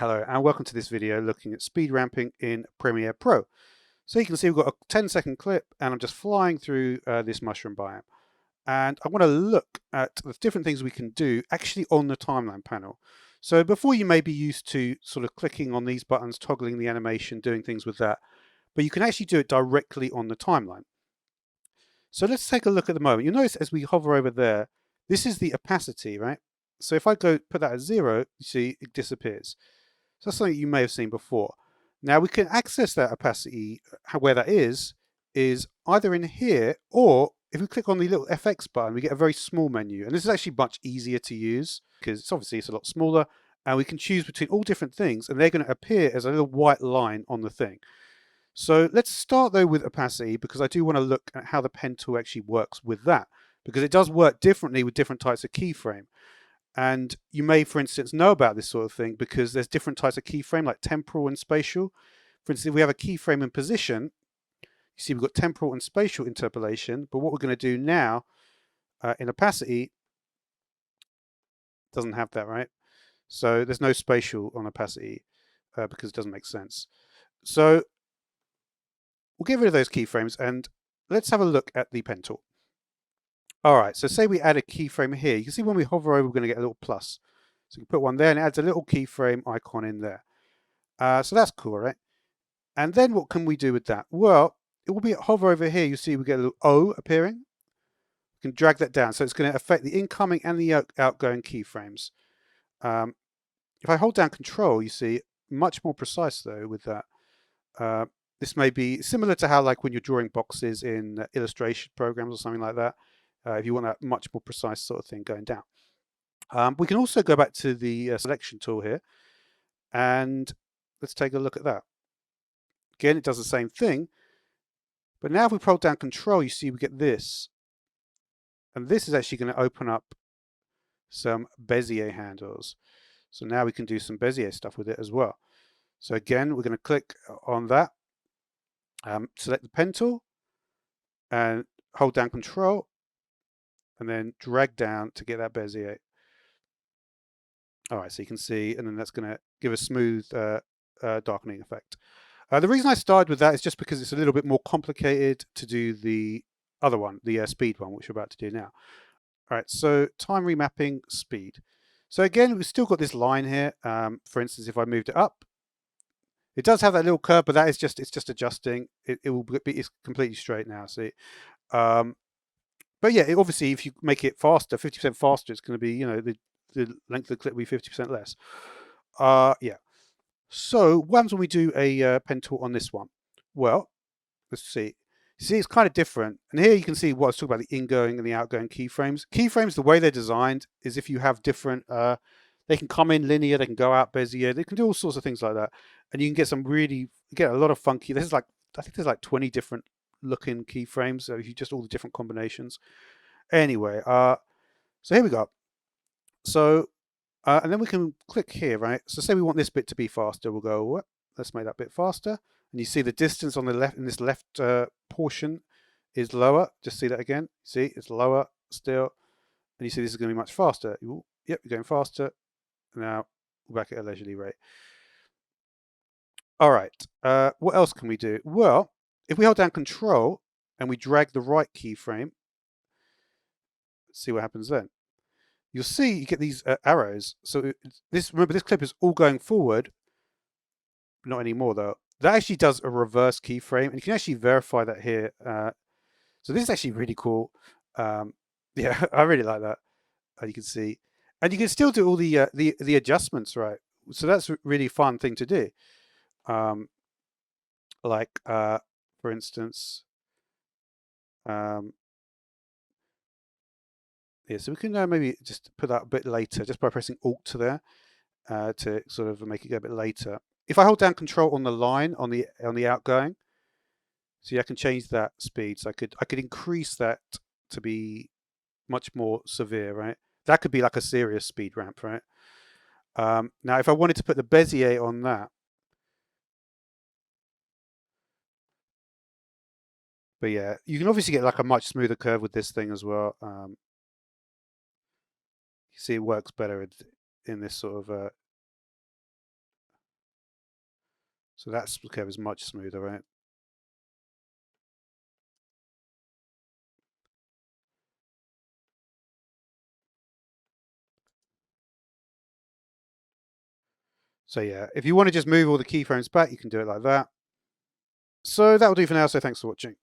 Hello and welcome to this video looking at speed ramping in Premiere Pro. So you can see we've got a 10-second clip and I'm just flying through this mushroom biome. And I want to look at the different things we can do actually on the timeline panel. So before you may be used to sort of clicking on these buttons, toggling the animation, doing things with that, but you can actually do it directly on the timeline. So let's take a look at the moment. You'll notice as we hover over there, this is the opacity, right? So if I go put that at 0, you see it disappears. So that's something you may have seen before. Now we can access that opacity, where that is either in here, or if we click on the little FX button, we get a very small menu. And this is actually much easier to use because it's a lot smaller, and we can choose between all different things and they're going to appear as a little white line on the thing. So let's start though with opacity, because I do want to look at how the pen tool actually works with that, because it does work differently with different types of keyframe. And you may, for instance, know about this sort of thing because there's different types of keyframe, like temporal and spatial. For instance, if we have a keyframe in position, you see we've got temporal and spatial interpolation. But what we're going to do now in opacity doesn't have that, right? So there's no spatial on opacity because it doesn't make sense. So we'll get rid of those keyframes and let's have a look at the pen tool. All right, so say we add a keyframe here. You can see when we hover over, we're going to get a little plus. So you can put one there and it adds a little keyframe icon in there. So that's cool, right? And then what can we do with that? Well, it will be hover over here. You see we get a little O appearing. We can drag that down. So it's going to affect the incoming and the outgoing keyframes. If I hold down Control, you see much more precise though with that. This may be similar to how, like when you're drawing boxes in illustration programs or something like that. If you want that much more precise sort of thing going down. We can also go back to the selection tool here and let's take a look at that. Again, it does the same thing, but now if we pull down Control, you see we get this. And this is actually going to open up some Bezier handles. So now we can do some Bezier stuff with it as well. So again, we're going to click on that, select the pen tool and hold down Control and then drag down to get that Bezier. All right, so you can see, and then that's going to give a smooth darkening effect. The reason I started with that is just because it's a little bit more complicated to do the other one, the speed one, which we're about to do now. All right, so time remapping speed. So again, we've still got this line here. For instance, if I moved it up, it does have that little curve, but that is just, it's just adjusting. It will be, it's completely straight now, see. But yeah, obviously, if you make it faster, 50% faster, it's going to be, you know, the length of the clip will be 50% less. Yeah. So what happens when we do a pen tool on this one? Well, let's see. See, it's kind of different. And here you can see what I was talking about, the ingoing and the outgoing keyframes. Keyframes, the way they're designed is if you have different, they can come in linear, they can go out Bezier, they can do all sorts of things like that. And you can get some really, get a lot of funky, this is like, I think there's like 20 different looking keyframes. So if you just all the different combinations. Anyway, so here we go. So, and then we can click here, right? So say we want this bit to be faster, we'll go, let's make that bit faster. And you see the distance on the left, in this left portion is lower. Just see that again. See, it's lower still. And you see this is going to be much faster. Yep, you're going faster. Now, we're back at a leisurely rate. All right, what else can we do? Well, if we hold down Control and we drag the right keyframe, let's see what happens then. You'll see you get these arrows. So remember, this clip is all going forward. Not anymore though. That actually does a reverse keyframe, and you can actually verify that here. So this is actually really cool. Yeah, I really like that. You can see, and you can still do all the adjustments, right? So that's a really fun thing to do. Like for instance, yeah. So we can maybe just put that a bit later, just by pressing Alt there to sort of make it go a bit later. If I hold down Control on the line on the outgoing, see, I can change that speed. So I could increase that to be much more severe, right? That could be like a serious speed ramp, right? Now, if I wanted to put the Bezier on that, but yeah, you can obviously get like a much smoother curve with this thing as well. You see, it works better in this sort of So that's the curve is much smoother, right? So yeah, if you want to just move all the keyframes back, you can do it like that. So that will do for now. So thanks for watching.